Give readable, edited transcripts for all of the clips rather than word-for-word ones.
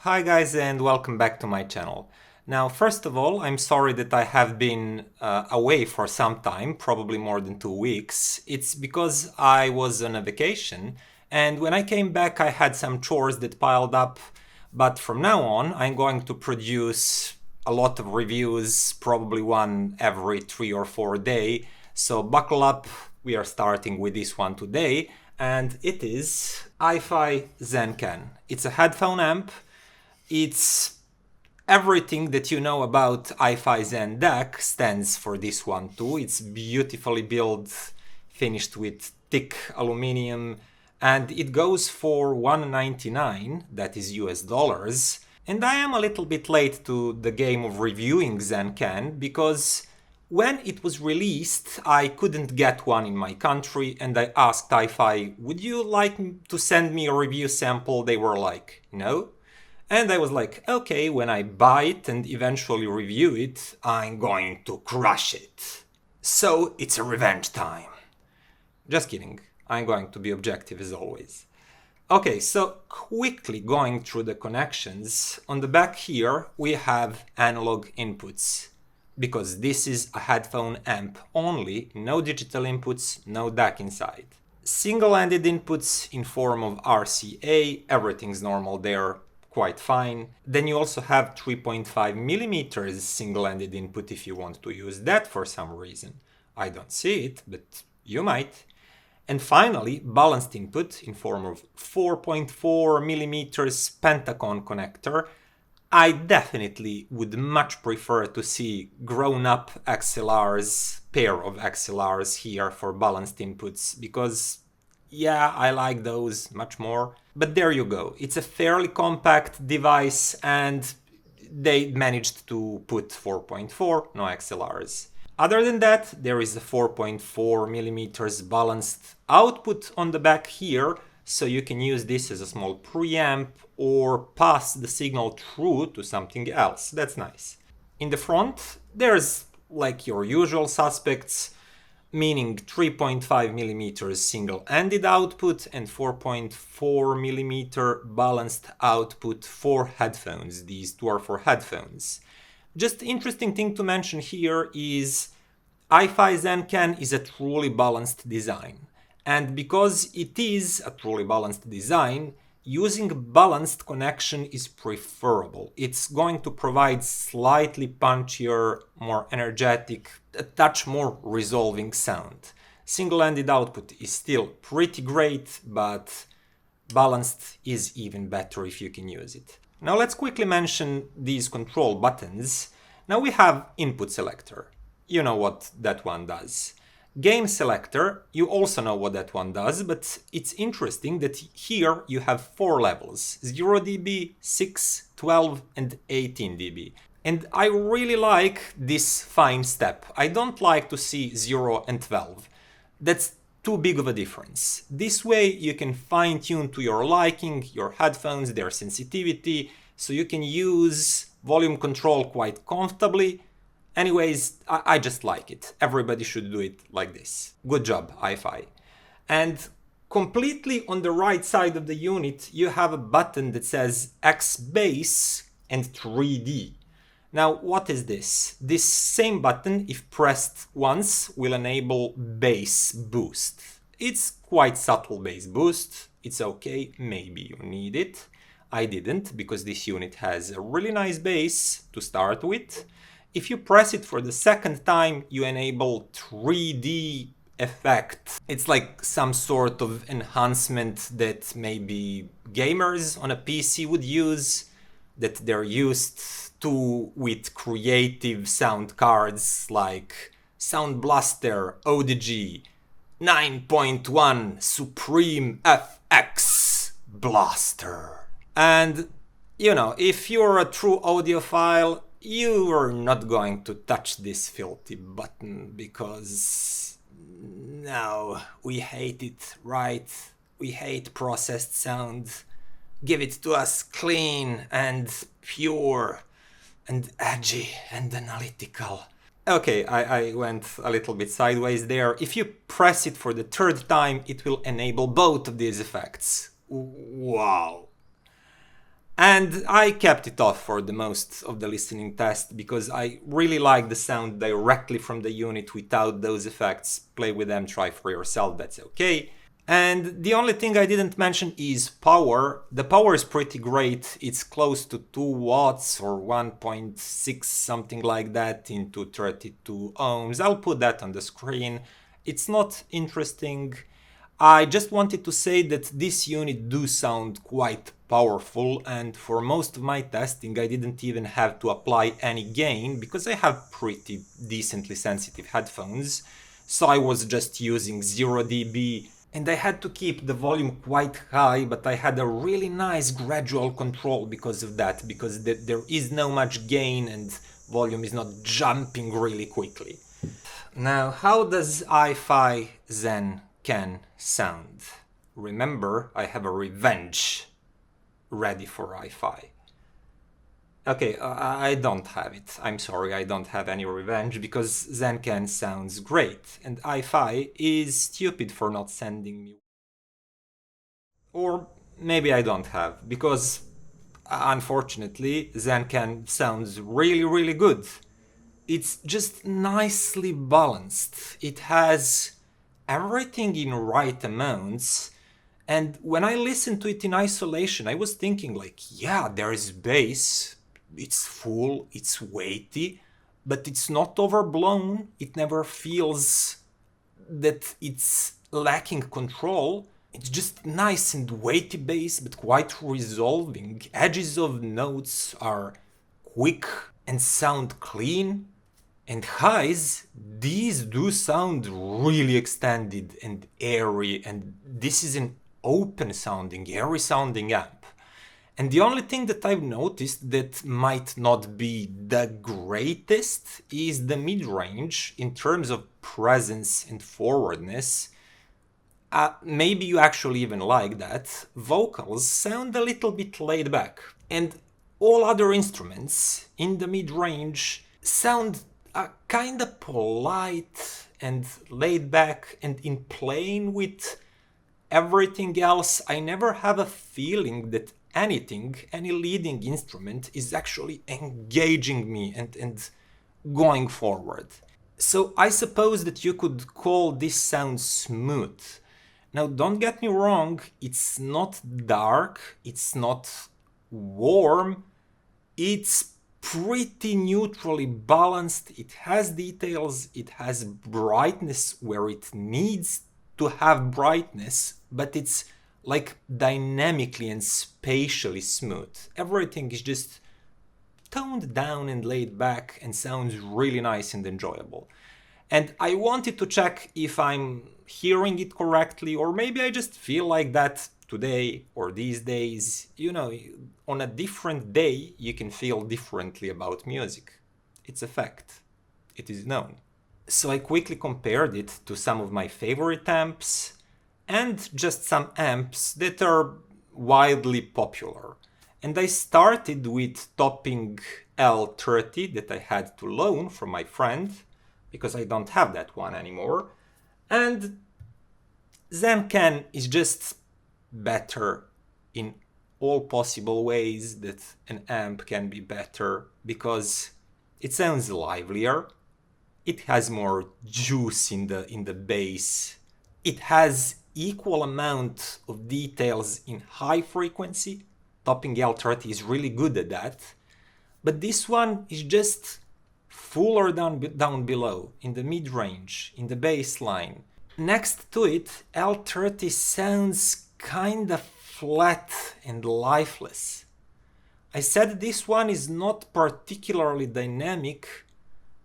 Hi guys and welcome back to my channel. Now first of all, I'm sorry that I have been away for some time, probably more than 2 weeks. It's because I was on a vacation and when I came back I had some chores that piled up, but from now on I'm going to produce a lot of reviews, probably one every 3 or 4 days. So buckle up, we are starting with this one today and it is iFi Zen Can. It's a headphone amp. It's everything that you know about iFi Zen deck stands for this one too. It's beautifully built, finished with thick aluminum, and it goes for $199, that is US dollars. And I am a little bit late to the game of reviewing Zen Can because when it was released, I couldn't get one in my country and I asked iFi, would you like to send me a review sample? They were like, no. And I was like, okay, when I buy it and eventually review it, I'm going to crush it. So it's a revenge time. Just kidding. I'm going to be objective as always. Okay, so quickly going through the connections. On the back here, we have analog inputs. Because this is a headphone amp only, no digital inputs, no DAC inside. Single-ended inputs in form of RCA, everything's normal there. Quite fine. Then you also have 3.5 millimeters single-ended input if you want to use that for some reason. I don't see it, but you might. And finally, balanced input in form of 4.4 millimeters Pentacon connector. I definitely would much prefer to see grown-up XLRs, pair of XLRs here for balanced inputs, because yeah, I like those much more. But there you go. It's a fairly compact device and they managed to put 4.4, no XLRs. Other than that, there is a 4.4 millimeters balanced output on the back here, so you can use this as a small preamp or pass the signal through to something else. That's nice. In the front, there's like your usual suspects, meaning 3.5 millimeters single-ended output and 4.4 millimeter balanced output for headphones. These two are for headphones. Just interesting thing to mention here is iFi Zen Can is a truly balanced design. And because it is a truly balanced design, using balanced connection is preferable. It's going to provide slightly punchier, more energetic, a touch more resolving sound. Single-ended output is still pretty great, but balanced is even better if you can use it. Now let's quickly mention these control buttons. Now we have input selector. You know what that one does. Gain selector, you also know what that one does, but it's interesting that here you have 4 levels, 0 dB, 6, 12 and 18 dB. And I really like this fine step. I don't like to see 0 and 12. That's too big of a difference. This way you can fine-tune to your liking, your headphones, their sensitivity, so you can use volume control quite comfortably. Anyways, I just like it. Everybody should do it like this. Good job, iFi. And completely on the right side of the unit, you have a button that says X bass and 3D. Now, what is this? This same button, if pressed once, will enable bass boost. It's quite subtle bass boost. It's okay, maybe you need it. I didn't, because this unit has a really nice bass to start with. If you press it for the second time, you enable 3D effect. It's like some sort of enhancement that maybe gamers on a PC would use, that they're used to with creative sound cards like Sound Blaster, ODG, 9.1 Supreme FX Blaster. And, you know, if you're a true audiophile, you are not going to touch this filthy button because no, we hate it, right? We hate processed sound. Give it to us clean and pure and edgy and analytical. Okay, I went a little bit sideways there. If you press it for the 3rd time, it will enable both of these effects. Wow. And And I kept it off for the most of the listening test because I really like the sound directly from the unit without those effects. Play with them, try for yourself, that's okay. And the only thing I didn't mention is power. The power is pretty great. It's close to 2 watts or 1.6 something like that into 32 ohms. I'll put that on the screen. It's not interesting. I just wanted to say that this unit do sound quite powerful, and for most of my testing I didn't even have to apply any gain because I have pretty decently sensitive headphones. So I was just using 0 dB and I had to keep the volume quite high, but I had a really nice gradual control because of that, because there is no much gain and volume is not jumping really quickly. Now, how does iFi Zen Can sound? Remember, I have a revenge ready for iFi. Okay, I don't have it. I'm sorry, I don't have any revenge because Zen Can sounds great and iFi is stupid for not sending me. Or maybe I don't have, because unfortunately Zen Can sounds really good. It's just nicely balanced. It has everything in right amounts. And when I listened to it in isolation, I was thinking like, yeah, there is bass, it's full, it's weighty, but it's not overblown. It never feels that it's lacking control. It's just nice and weighty bass, but quite resolving. Edges of notes are quick and sound clean. And highs, these do sound really extended and airy, and this is an open sounding, airy sounding amp. And the only thing that I've noticed that might not be the greatest is the mid-range in terms of presence and forwardness. Maybe you actually even like that. Vocals sound a little bit laid back, and all other instruments in the mid-range sound kinda polite and laid back, and in playing with everything else, I never have a feeling that any leading instrument is actually engaging me and going forward. So I suppose that you could call this sound smooth. Now don't get me wrong, it's not dark, it's not warm, it's pretty neutrally balanced, it has details, it has brightness where it needs to have brightness, but it's like dynamically and spatially smooth. Everything is just toned down and laid back and sounds really nice and enjoyable. And I wanted to check if I'm hearing it correctly, or maybe I just feel like that today or these days. You know, on a different day you can feel differently about music. It's a fact. It is known. So I quickly compared it to some of my favorite amps and just some amps that are widely popular. And I started with Topping L30 that I had to loan from my friend because I don't have that one anymore. And Zen Can is just better in all possible ways that an amp can be better, because it sounds livelier, it has more juice in the bass, it has equal amount of details in high frequency. Topping L30 is really good at that, but this one is just fuller down below, in the mid-range, in the bass line. Next to it, L30 sounds kinda flat and lifeless. I said this one is not particularly dynamic,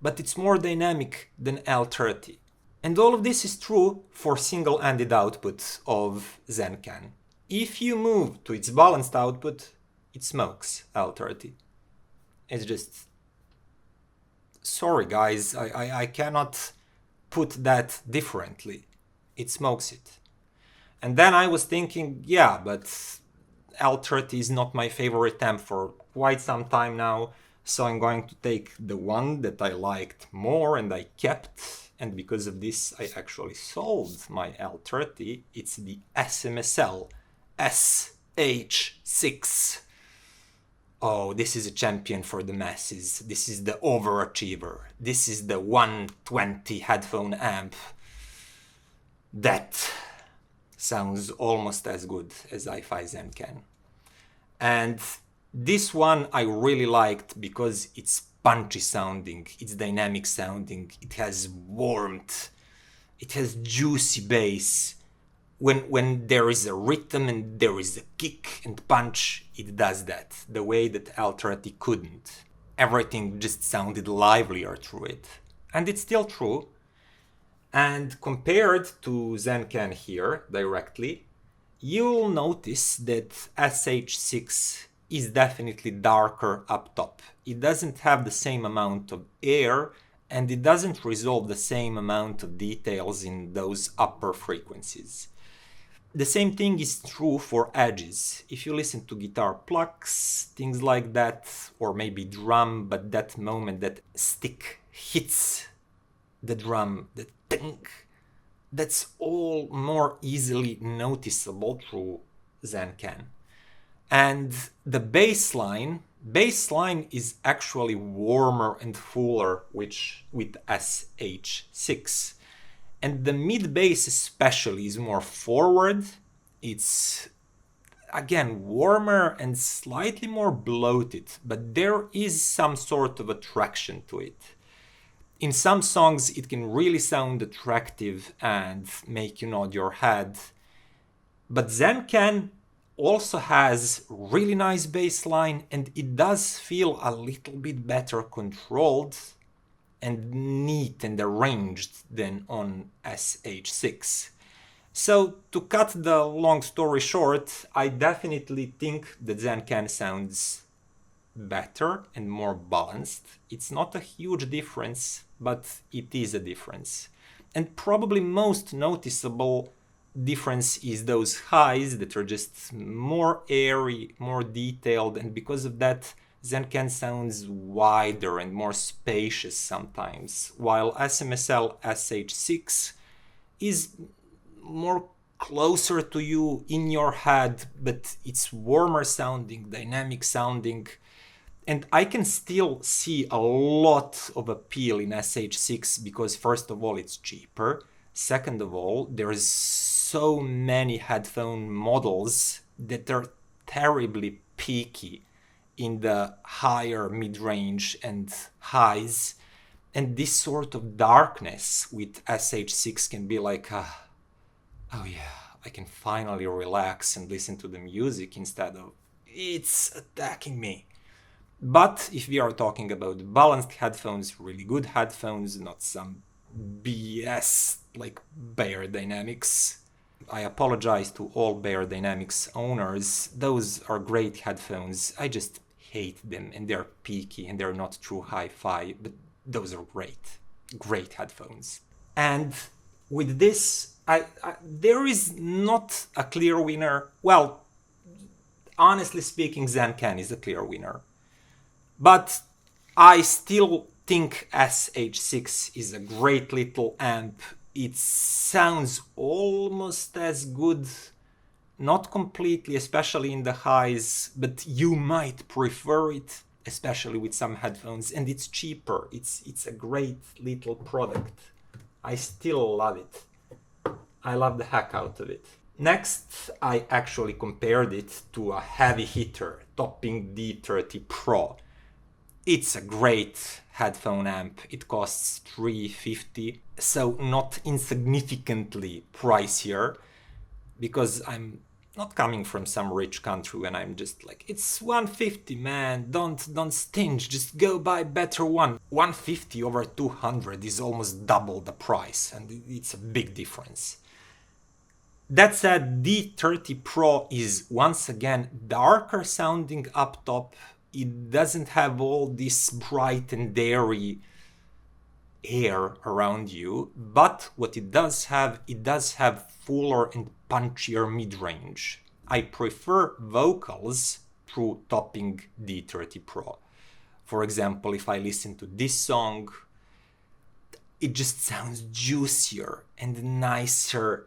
but it's more dynamic than L30. And all of this is true for single-ended output of Zen Can. If you move to its balanced output, it smokes L30. It's just... Sorry guys, I cannot put that differently. It smokes it. And then I was thinking, yeah, but L30 is not my favorite amp for quite some time now, so I'm going to take the one that I liked more and I kept, and because of this I actually sold my L30. It's the SMSL SH-6. oh, this is a champion for the masses, this is the overachiever, this is the 120 headphone amp that sounds almost as good as iFi Zen Can. And this one I really liked because it's punchy sounding, it's dynamic sounding, it has warmth, it has juicy bass. When there is a rhythm and there is a kick and punch, it does that, the way that L30 couldn't. Everything just sounded livelier through it. And it's still true. And compared to Zen Can here, directly, you'll notice that SH-6 is definitely darker up top. It doesn't have the same amount of air, and it doesn't resolve the same amount of details in those upper frequencies. The same thing is true for edges. If you listen to guitar plucks, things like that, or maybe drum, but that moment that stick hits the drum, the ting, that's all more easily noticeable through Zen Can. And the bass line is actually warmer and fuller with SH-6. And the mid bass especially is more forward. It's again warmer and slightly more bloated, but there is some sort of attraction to it. In some songs it can really sound attractive and make you nod your head. But Zen Can also has really nice bass line, and it does feel a little bit better controlled and neat and arranged than on SH-6. So to cut the long story short, I definitely think that Zen Can sounds better and more balanced. It's not a huge difference, but it is a difference. And probably most noticeable difference is those highs that are just more airy, more detailed, and because of that Zen Can sounds wider and more spacious sometimes, while SMSL SH-6 is more closer to you in your head, but it's warmer sounding, dynamic sounding, and I can still see a lot of appeal in SH-6 because first of all it's cheaper, second of all there's so many headphone models that are terribly peaky in the higher mid-range and highs, and this sort of darkness with SH-6 can be like, oh yeah, I can finally relax and listen to the music instead of it's attacking me. But if we are talking about balanced headphones, really good headphones, not some BS like Beyerdynamics. I apologize to all Beyerdynamics owners, those are great headphones, I just hate them and they're peaky and they're not true hi-fi, but those are great headphones. And with this, there is not a clear winner. Well, honestly speaking, Zen Can is a clear winner. But I still think SH-6 is a great little amp. It sounds almost as good, not completely, especially in the highs, but you might prefer it, especially with some headphones, and it's cheaper. It's a great little product. I still love it. I love the heck out of it. Next, I actually compared it to a heavy hitter, Topping D30 Pro. It's a great headphone amp. It costs $350, so not insignificantly pricier, because I'm not coming from some rich country and I'm just like, it's $150, man, don't stinge, just go buy better one. $150 over $200 is almost double the price, and it's a big difference. That said, D30 Pro is once again darker sounding up top. It doesn't have all this bright and airy air around you, but what it does have fuller and punchier mid-range. I prefer vocals through Topping D30 Pro. For example, if I listen to this song, it just sounds juicier and nicer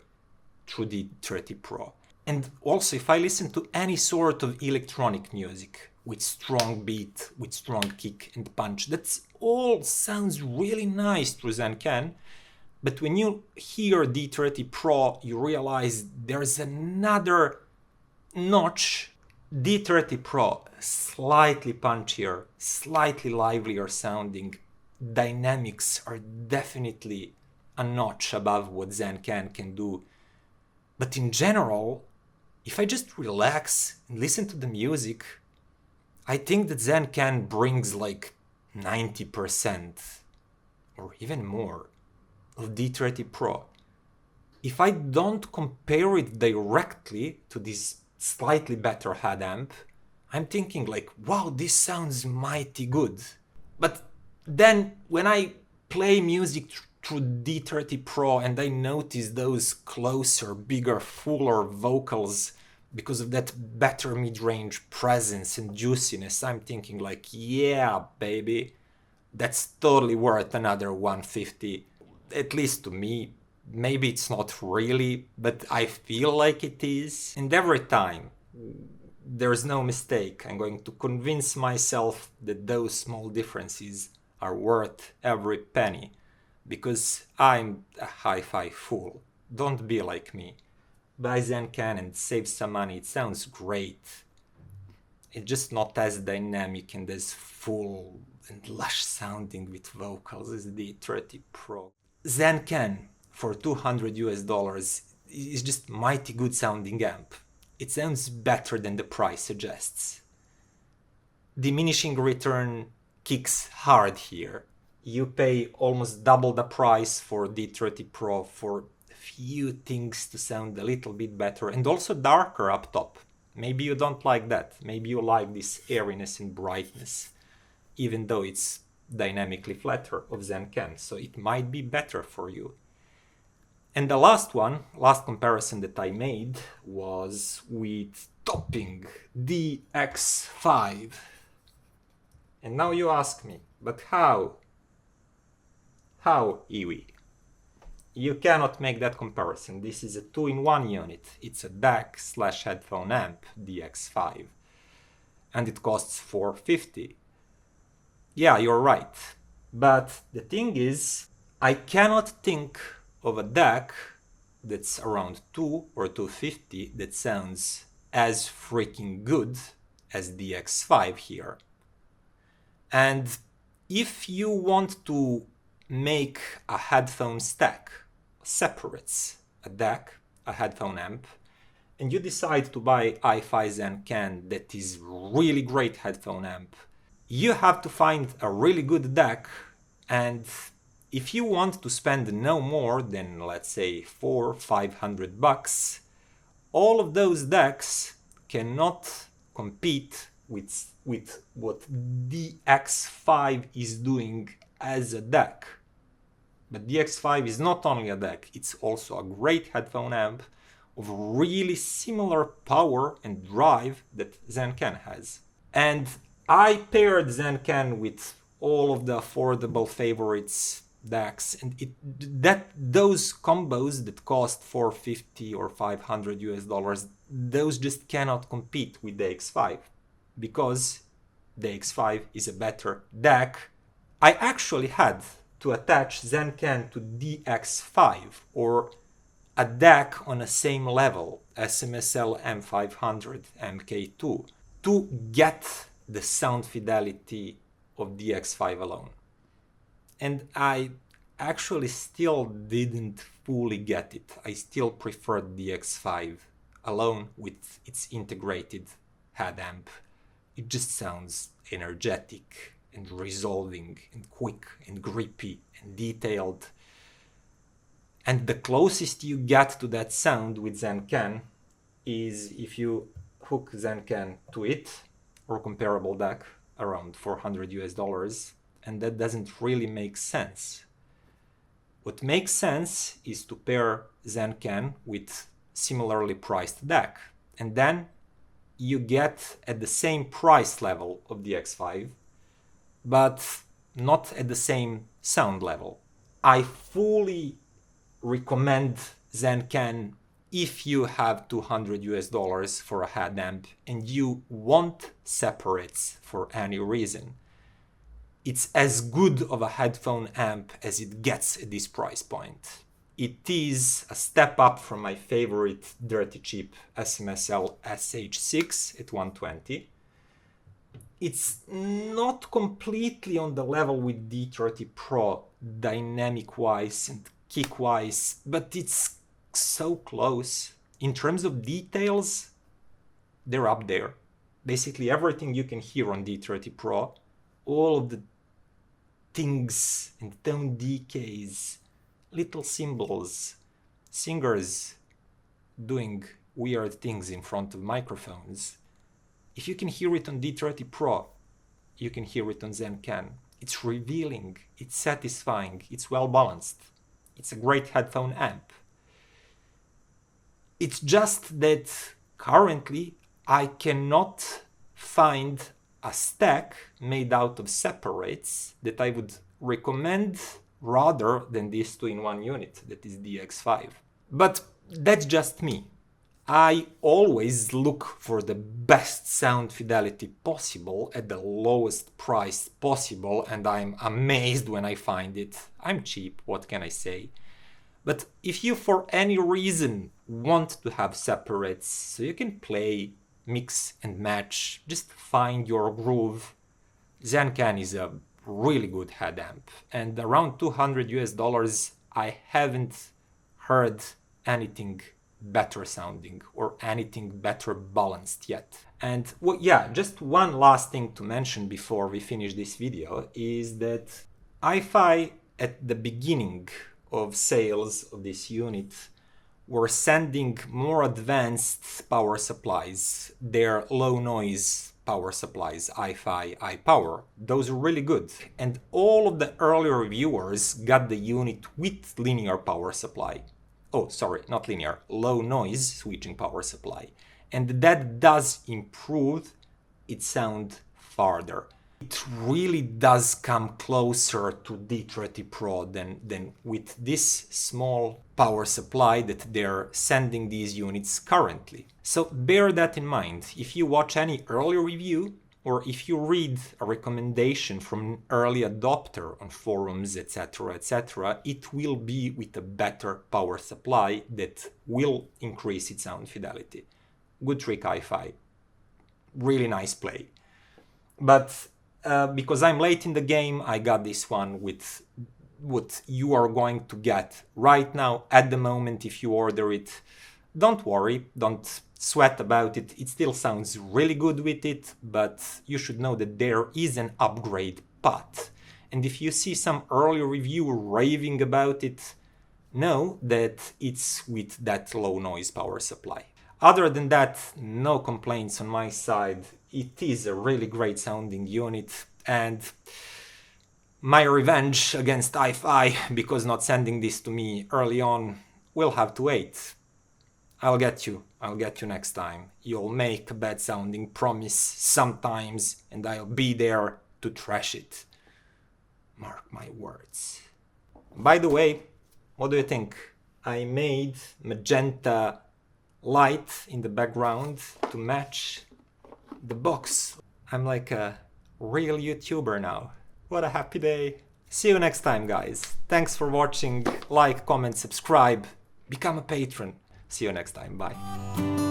through D30 Pro. And also, if I listen to any sort of electronic music, with strong beat, with strong kick and punch. That all sounds really nice through Zen Can. But when you hear D30 Pro, you realize there's another notch. D30 Pro, slightly punchier, slightly livelier sounding. Dynamics are definitely a notch above what Zen can do. But in general, if I just relax and listen to the music, I think that Zen Can brings like 90% or even more of D30 Pro. If I don't compare it directly to this slightly better head amp, I'm thinking like, wow, this sounds mighty good. But then when I play music through D30 Pro and I notice those closer, bigger, fuller vocals because of that better mid-range presence and juiciness, I'm thinking like, yeah, baby, that's totally worth another 150, at least to me. Maybe it's not really, but I feel like it is. And every time, there's no mistake, I'm going to convince myself that those small differences are worth every penny, because I'm a hi-fi fool. Don't be like me. Buy Zen Can and save some money. It sounds great. It's just not as dynamic and as full and lush sounding with vocals as the A30 Pro. Zen Can for $200 is just mighty good sounding amp. It sounds better than the price suggests. Diminishing return kicks hard here. You pay almost double the price for D30 Pro for a few things to sound a little bit better and also darker up top. Maybe you don't like that. Maybe you like this airiness and brightness, even though it's dynamically flatter of Zen Can, so it might be better for you. And the last comparison that I made was with Topping DX5. And now you ask me, but how? How, iiWi? You cannot make that comparison. This is a 2-in-1 unit. It's a DAC/headphone amp, DX5. And it costs $450. Yeah, you're right. But the thing is, I cannot think of a DAC that's around $200 or $250 that sounds as freaking good as DX5 here. And if you want to make a headphone stack, separates a DAC, a headphone amp, and you decide to buy iFi Zen Can that is really great headphone amp, you have to find a really good DAC, and if you want to spend no more than, let's say, $400-500, all of those DACs cannot compete with what DX5 is doing as a DAC. But DX5 is not only a DAC, it's also a great headphone amp of really similar power and drive that Zen Can has. And I paired Zen Can with all of the affordable favorites DACs, and those combos that cost $450 or $500, those just cannot compete with the X5, because the X5 is a better DAC. I actually had to attach Zen Can to DX5 or a DAC on the same level, SMSL M500 MK2, to get the sound fidelity of DX5 alone. And I actually still didn't fully get it. I still preferred DX5 alone with its integrated head amp. It just sounds energetic and resolving and quick and grippy and detailed. And the closest you get to that sound with Zen Can is if you hook Zen Can to it or comparable DAC around $400, and that doesn't really make sense. What makes sense is to pair Zen Can with similarly priced DAC, and then you get at the same price level of the X5, but not at the same sound level. I fully recommend Zen Can if you have $200 for a head amp and you want separates for any reason, it's as good of a headphone amp as it gets at this price point. It is a step up from my favorite dirty cheap SMSL SH-6 at 120. It's not completely on the level with D30 Pro dynamic-wise and kick-wise, but it's so close. In terms of details, they're up there. Basically everything you can hear on D30 Pro, all of the things and tone decays, little cymbals, singers doing weird things in front of microphones. If you can hear it on D30 Pro, you can hear it on Zen Can. It's revealing, it's satisfying, it's well balanced. It's a great headphone amp. It's just that currently I cannot find a stack made out of separates that I would recommend rather than this two-in-one unit that is DX5. But that's just me. I always look for the best sound fidelity possible at the lowest price possible, and I'm amazed when I find it. I'm cheap, what can I say? But if you for any reason want to have separates so you can play, mix and match, just find your groove, Zen Can is a really good head amp, and around $200 I haven't heard anything better sounding or anything better balanced yet. And well, yeah, just one last thing to mention before we finish this video is that iFi at the beginning of sales of this unit were sending more advanced power supplies, their low noise power supplies, iFi, iPower. Those are really good. And all of the earlier reviewers got the unit with linear power supply. Oh, sorry, not linear, low noise switching power supply. And that does improve its sound farther. It really does come closer to D30 Pro than with this small power supply that they're sending these units currently. So bear that in mind. If you watch any early review, or if you read a recommendation from an early adopter on forums, etc., it will be with a better power supply that will increase its sound fidelity. Good trick, iFi. Really nice play. But because I'm late in the game, I got this one with what you are going to get right now at the moment if you order it. Don't worry, don't sweat about it. It still sounds really good with it, but you should know that there is an upgrade path. And if you see some early review raving about it, know that it's with that low noise power supply. Other than that, no complaints on my side. It is a really great sounding unit, and my revenge against iFi because not sending this to me early on will have to wait. I'll get you next time. You'll make a bad sounding promise sometimes and I'll be there to trash it. Mark my words. By the way, what do you think? I made magenta light in the background to match the box. I'm like a real YouTuber now. What a happy day. See you next time, guys. Thanks for watching. Like, comment, subscribe, become a patron. See you next time. Bye.